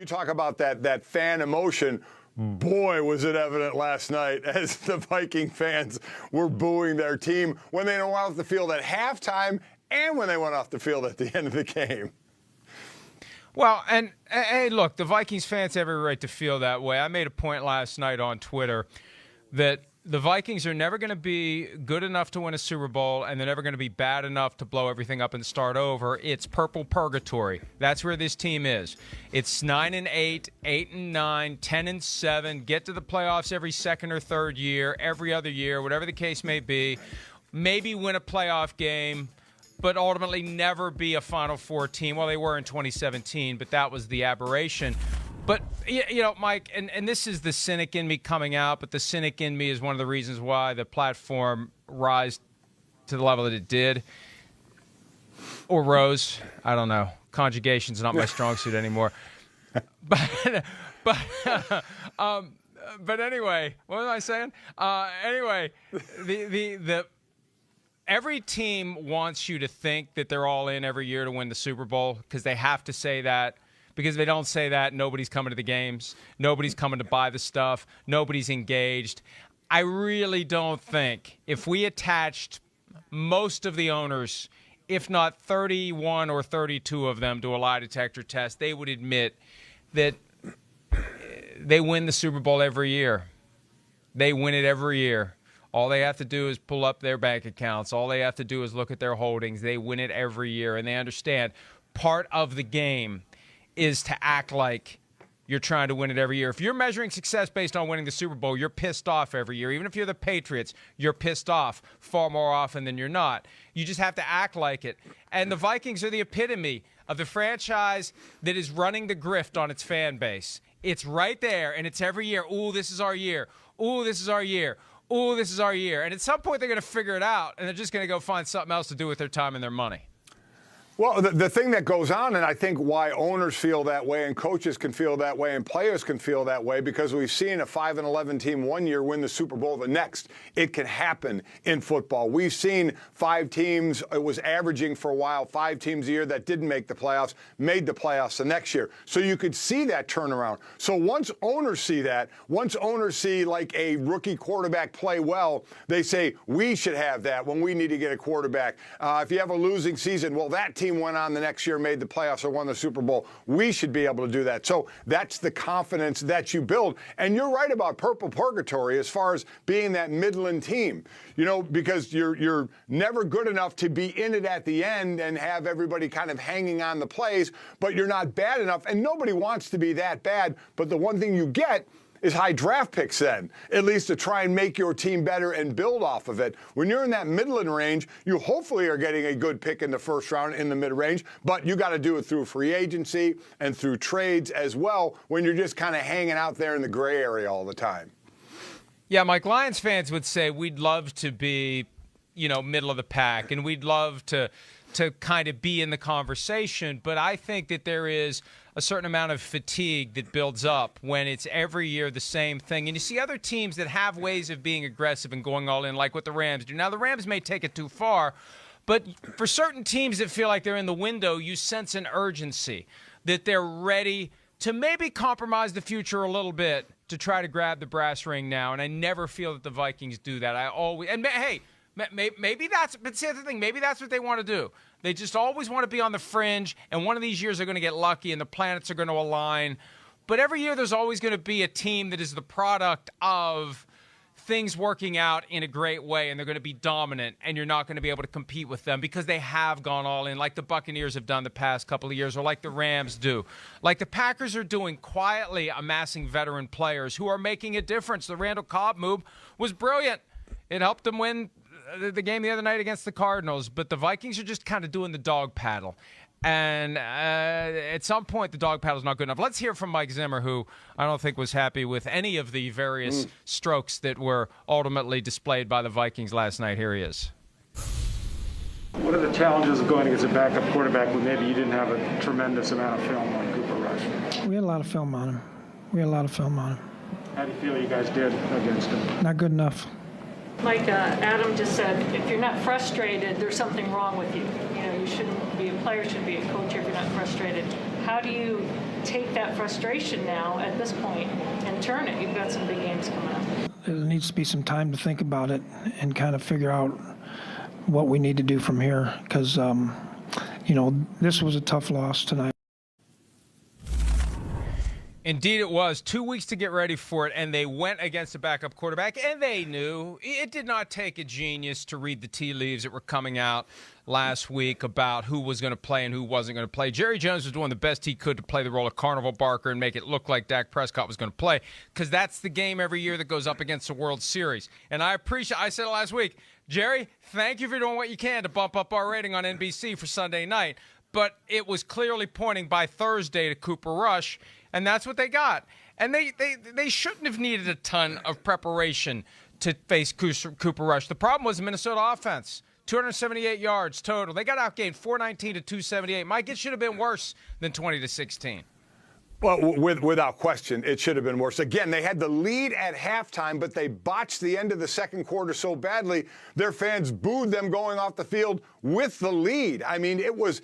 You talk about that fan emotion. Boy, was it evident last night as the Viking fans were booing their team when they went off the field at halftime and when they went off the field at the end of the game. Well, and hey, look, the Vikings fans have every right to feel that way. I made a point last night on Twitter that the Vikings are never going to be good enough to win a Super Bowl, and they're never going to be bad enough to blow everything up and start over. It's purple purgatory. That's where this team is. It's 9-8, 8-9, 10-7. Get to the playoffs every second or third year, every other year, whatever the case may be. Maybe win a playoff game, but ultimately never be a Final Four team. Well, they were in 2017, but that was the aberration. But, you know, Mike, and this is the cynic in me coming out, but the cynic in me is one of the reasons why the platform rise to the level that it did. Or rose. I don't know. Conjugation's not my strong suit anymore. But anyway, what was I saying? Anyway, the every team wants you to think that they're all in every year to win the Super Bowl because they have to say that. Because if they don't say that, nobody's coming to the games. Nobody's coming to buy the stuff. Nobody's engaged. I really don't think if we attached most of the owners, if not 31 or 32 of them, to a lie detector test, they would admit that they win the Super Bowl every year. They win it every year. All they have to do is pull up their bank accounts. All they have to do is look at their holdings. They win it every year, and they understand part of the game is to act like you're trying to win it every year. If you're measuring success based on winning the Super Bowl, you're pissed off every year. Even if you're the Patriots, you're pissed off far more often than you're not. You just have to act like it. And the Vikings are the epitome of the franchise that is running the grift on its fan base. It's right there, and it's every year. Ooh, this is our year. Ooh, this is our year. Ooh, this is our year. And at some point, they're going to figure it out, and they're just going to go find something else to do with their time and their money. Well, the thing that goes on, and I think why owners feel that way and coaches can feel that way and players can feel that way, because we've seen a 5-11 team one year win the Super Bowl the next. It can happen in football. We've seen 5 teams, it was averaging for a while, 5 teams a year that didn't make the playoffs, made the playoffs the next year. So you could see that turnaround. So once owners see that, once owners see like a rookie quarterback play well, they say, we should have that when we need to get a quarterback. If you have a losing season, well, that team went on the next year, made the playoffs, or won the Super Bowl. We should be able to do that. So that's the confidence that you build. And you're right about purple purgatory as far as being that Midland team, you know, because you're never good enough to be in it at the end and have everybody kind of hanging on the plays, but you're not bad enough. And nobody wants to be that bad. But the one thing you get is high draft picks then, at least to try and make your team better and build off of it. When you're in that Midland range, you hopefully are getting a good pick in the first round in the mid-range, but you got to do it through free agency and through trades as well when you're just kind of hanging out there in the gray area all the time. Yeah, Mike, Lions fans would say we'd love to be, you know, middle of the pack, and we'd love to kind of be in the conversation, but I think that there is a certain amount of fatigue that builds up when it's every year the same thing. And you see other teams that have ways of being aggressive and going all in, like what the Rams do. Now, the Rams may take it too far, but for certain teams that feel like they're in the window, you sense an urgency, that they're ready to maybe compromise the future a little bit to try to grab the brass ring now. And I never feel that the Vikings do that. Maybe that's, but see the thing, maybe that's what they want to do. They just always want to be on the fringe, and one of these years they're going to get lucky and the planets are going to align. But every year there's always going to be a team that is the product of things working out in a great way, and they're going to be dominant, and you're not going to be able to compete with them because they have gone all in, like the Buccaneers have done the past couple of years, or like the Rams do. Like the Packers are doing, quietly amassing veteran players who are making a difference. The Randall Cobb move was brilliant. It helped them win the game the other night against the Cardinals, but the Vikings are just kind of doing the dog paddle. And at some point, the dog paddle is not good enough. Let's hear from Mike Zimmer, who I don't think was happy with any of the various strokes that were ultimately displayed by the Vikings last night. Here he is. What are the challenges of going against a backup quarterback when maybe you didn't have a tremendous amount of film on Cooper Rush? We had a lot of film on him. How do you feel you guys did against him? Not good enough. Mike, Adam just said, if you're not frustrated, there's something wrong with you. You know, you shouldn't be a player, shouldn't be a coach if you're not frustrated. How do you take that frustration now at this point and turn it? You've got some big games coming up. There needs to be some time to think about it and kind of figure out what we need to do from here because, this was a tough loss tonight. Indeed it was. 2 weeks to get ready for it, and they went against a backup quarterback, and they knew it did not take a genius to read the tea leaves that were coming out last week about who was going to play and who wasn't going to play. Jerry Jones was doing the best he could to play the role of Carnival Barker and make it look like Dak Prescott was going to play because that's the game every year that goes up against the World Series. And I said it last week, Jerry, thank you for doing what you can to bump up our rating on NBC for Sunday night. But it was clearly pointing by Thursday to Cooper Rush, and that's what they got. And they shouldn't have needed a ton of preparation to face Cooper Rush. The problem was the Minnesota offense, 278 yards total. They got outgained 419 to 278. Mike, it should have been worse than 20-16. Well, without question, it should have been worse. Again, they had the lead at halftime, but they botched the end of the second quarter so badly, their fans booed them going off the field with the lead. I mean, it was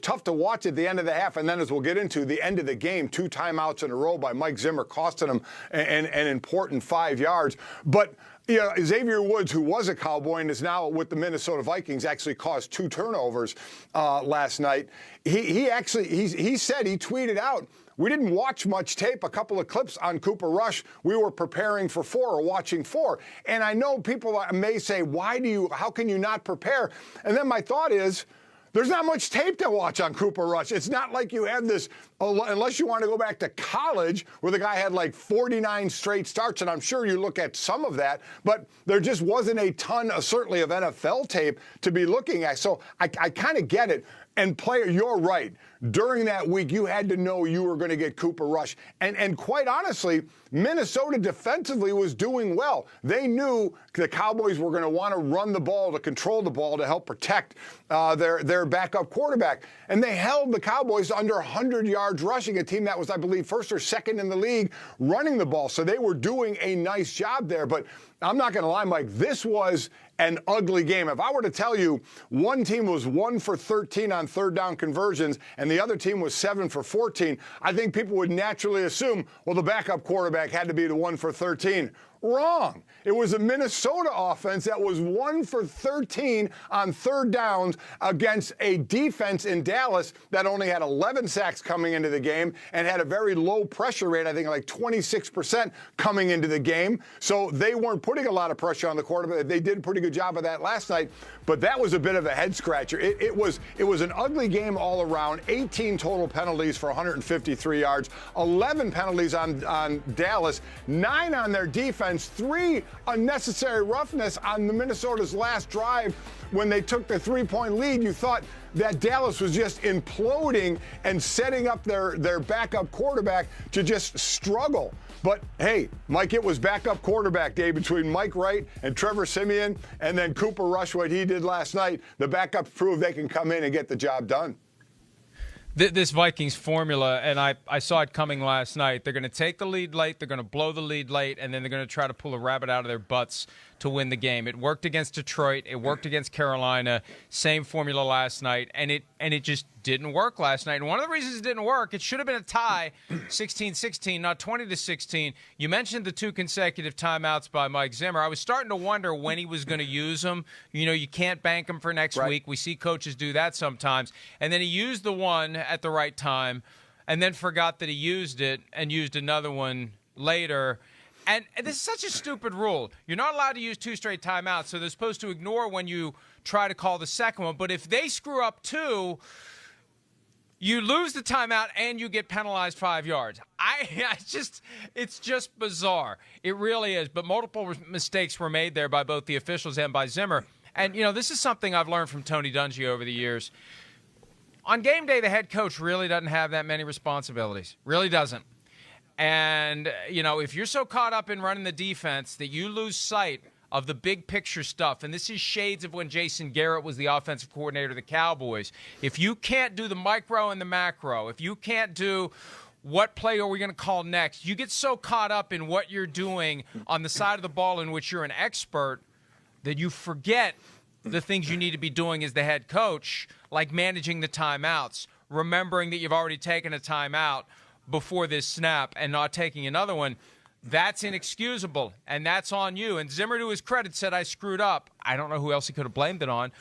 tough to watch at the end of the half, and then as we'll get into the end of the game, 2 timeouts in a row by Mike Zimmer costing them an important 5 yards. But Xavier Woods, who was a Cowboy and is now with the Minnesota Vikings, actually caused 2 turnovers last night. He said, he tweeted out, we didn't watch much tape, a couple of clips on Cooper Rush. We were preparing for 4 or watching 4. And I know people may say, how can you not prepare? And then my thought is, there's not much tape to watch on Cooper Rush. It's not like you have this, unless you want to go back to college where the guy had like 49 straight starts, and I'm sure you look at some of that, but there just wasn't a ton, certainly of NFL tape to be looking at. So I kind of get it. And player, you're right. During that week, you had to know you were going to get Cooper Rush. And quite honestly, Minnesota defensively was doing well. They knew the Cowboys were going to want to run the ball, to control the ball, to help protect their backup quarterback. And they held the Cowboys under 100 yards rushing, a team that was, I believe, first or second in the league running the ball. So they were doing a nice job there. But I'm not going to lie, Mike, this was an ugly game. If I were to tell you one team was 1 for 13 on third down conversions and the other team was 7 for 14, I think people would naturally assume, well, the backup quarterback had to be the 1 for 13. Wrong. It was a Minnesota offense that was 1 for 13 on third downs against a defense in Dallas that only had 11 sacks coming into the game and had a very low pressure rate, I think like 26% coming into the game. So they weren't putting a lot of pressure on the quarterback. They did a pretty good job of that last night, but that was a bit of a head scratcher. It was an ugly game all around. 18 total penalties for 153 yards, 11 penalties on Dallas, 9 on their defense. 3 unnecessary roughness on the Minnesota's last drive when they took the 3-point lead. You thought that Dallas was just imploding and setting up their backup quarterback to just struggle. But, hey, Mike, it was backup quarterback day between Mike Wright and Trevor Siemian, and then Cooper Rush, what he did last night. The backups prove they can come in and get the job done. This Vikings formula, and I saw it coming last night, they're going to take the lead late, they're going to blow the lead late, and then they're going to try to pull a rabbit out of their butts to win the game. It worked against Detroit. It worked against Carolina. Same formula last night, and it just didn't work last night. And one of the reasons it didn't work, it should have been a tie, 16-16, not 20-16. You mentioned the 2 consecutive timeouts by Mike Zimmer. I was starting to wonder when he was going to use them. You can't bank them for next week. We see coaches do that sometimes. And then he used the one at the right time and then forgot that he used it and used another one later. And this is such a stupid rule. You're not allowed to use 2 straight timeouts, so they're supposed to ignore when you try to call the second one. But if they screw up 2, you lose the timeout and you get penalized 5 yards. It's just bizarre. It really is. But multiple mistakes were made there by both the officials and by Zimmer. And, this is something I've learned from Tony Dungy over the years. On game day, the head coach really doesn't have that many responsibilities. Really doesn't. And, if you're so caught up in running the defense that you lose sight of the big picture stuff, and this is shades of when Jason Garrett was the offensive coordinator of the Cowboys, if you can't do the micro and the macro, if you can't do what play are we going to call next, you get so caught up in what you're doing on the side of the ball in which you're an expert that you forget the things you need to be doing as the head coach, like managing the timeouts, remembering that you've already taken a timeout, before this snap and not taking another one, that's inexcusable, and that's on you. And Zimmer, to his credit, said, I screwed up. I don't know who else he could have blamed it on,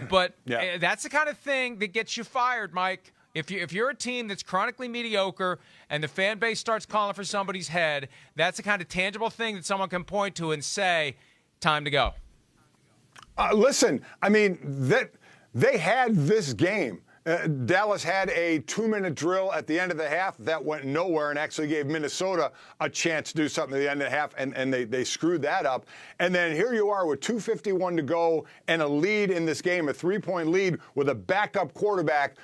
but that's the kind of thing that gets you fired, Mike. If you're a team that's chronically mediocre and the fan base starts calling for somebody's head, that's the kind of tangible thing that someone can point to and say, time to go. Listen, I mean, they had this game. Dallas had a 2-minute drill at the end of the half that went nowhere and actually gave Minnesota a chance to do something at the end of the half, and they screwed that up. And then here you are with 2:51 to go and a lead in this game, a 3-point lead with a backup quarterback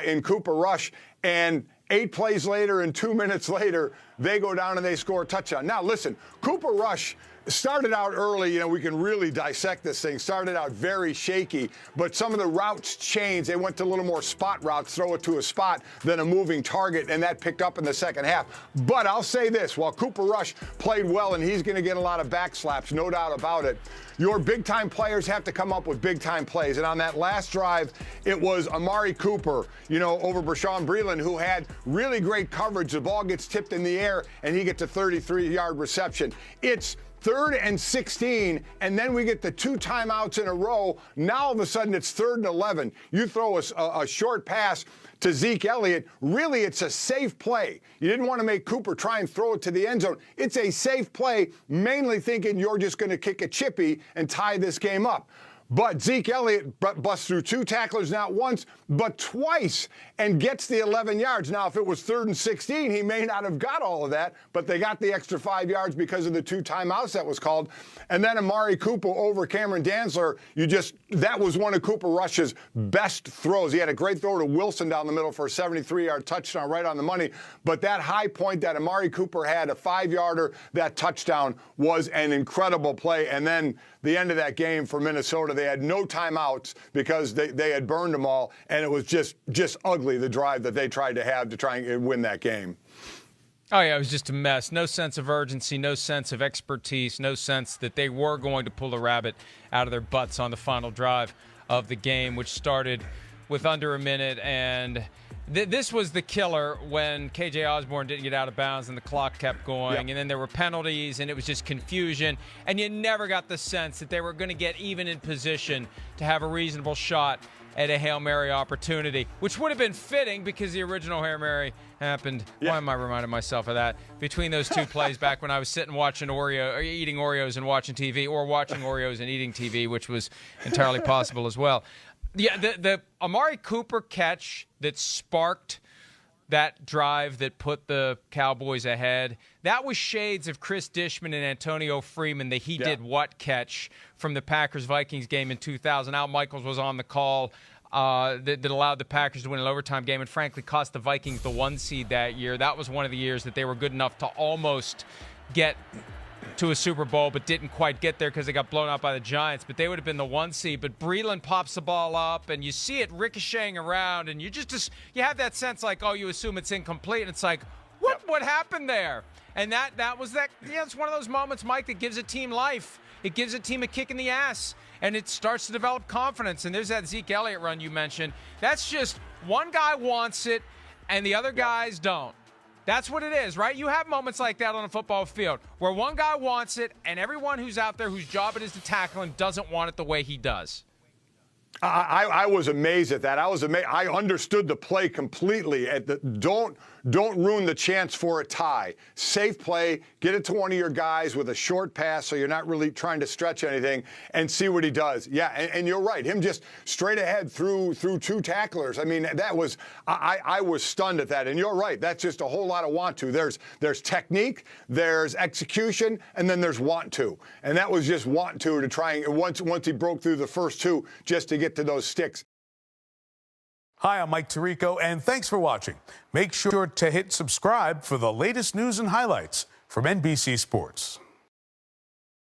in Cooper Rush. And 8 plays later and 2 minutes later, they go down and they score a touchdown. Now, listen, Cooper Rush started out early, you know, we can really dissect this thing. Started out very shaky, but some of the routes changed. They went to a little more spot routes, throw it to a spot than a moving target, and that picked up in the second half. But I'll say this, while Cooper Rush played well, and he's going to get a lot of backslaps, no doubt about it, your big-time players have to come up with big-time plays. And on that last drive, it was Amari Cooper, you know, over Bashawn Breeland, who had really great coverage. The ball gets tipped in the air, and he gets a 33-yard reception. It's 3rd and 16, and then we get the 2 timeouts in a row. Now all of a sudden it's 3rd and 11. You throw a short pass to Zeke Elliott. Really, it's a safe play. You didn't want to make Cooper try and throw it to the end zone. It's a safe play, mainly thinking you're just going to kick a chippy and tie this game up. But Zeke Elliott busts through 2 tacklers, not once, but twice, and gets the 11 yards. Now, if it was 3rd and 16, he may not have got all of that, but they got the extra 5 yards because of the 2 timeouts that was called. And then Amari Cooper over Cameron Dantzler, that was one of Cooper Rush's best throws. He had a great throw to Wilson down the middle for a 73-yard touchdown right on the money. But that high point that Amari Cooper had, a 5-yarder, that touchdown was an incredible play. And then the end of that game for Minnesota, they had no timeouts because they had burned them all, and it was just ugly, the drive that they tried to have to try and win that game. Oh, yeah, it was just a mess. No sense of urgency, no sense of expertise, no sense that they were going to pull a rabbit out of their butts on the final drive of the game, which started with under a minute. And this was the killer when K.J. Osborne didn't get out of bounds and the clock kept going. Yep. And then there were penalties, and it was just confusion. And you never got the sense that they were going to get even in position to have a reasonable shot at a Hail Mary opportunity, which would have been fitting because the original Hail Mary happened. Why am I reminding myself of that? Between those 2 plays back when I was sitting watching eating Oreos and watching TV, or watching Oreos and eating TV, which was entirely possible as well. Yeah, the Amari Cooper catch that sparked that drive that put the Cowboys ahead, that was shades of Chris Dishman and Antonio Freeman, the he did what catch from the Packers-Vikings game in 2000. Al Michaels was on the call that allowed the Packers to win an overtime game and frankly cost the Vikings the 1 seed that year. That was one of the years that they were good enough to almost get to a Super Bowl, but didn't quite get there because they got blown out by the Giants. But they would have been the 1 seed. But Breeland pops the ball up, and you see it ricocheting around, and you you have that sense like, oh, you assume it's incomplete, and it's like, what happened there? And that was that. Yeah, it's one of those moments, Mike, that gives a team life. It gives a team a kick in the ass, and it starts to develop confidence. And there's that Zeke Elliott run you mentioned. That's just one guy wants it, and the other guys don't. That's what it is, right? You have moments like that on a football field where one guy wants it and everyone who's out there whose job it is to tackle him doesn't want it the way he does. I was amazed at that. I understood the play completely. Don't ruin the chance for a tie. Safe play. Get it to one of your guys with a short pass so you're not really trying to stretch anything and see what he does. Yeah, and you're right. Him just straight ahead through 2 tacklers. I mean, that was I was stunned at that. And you're right. That's just a whole lot of want to. There's technique, there's execution, and then there's want to. And that was just want to try and once he broke through the first 2 just to get to those sticks. Hi, I'm Mike Tirico, and thanks for watching. Make sure to hit subscribe for the latest news and highlights from NBC Sports.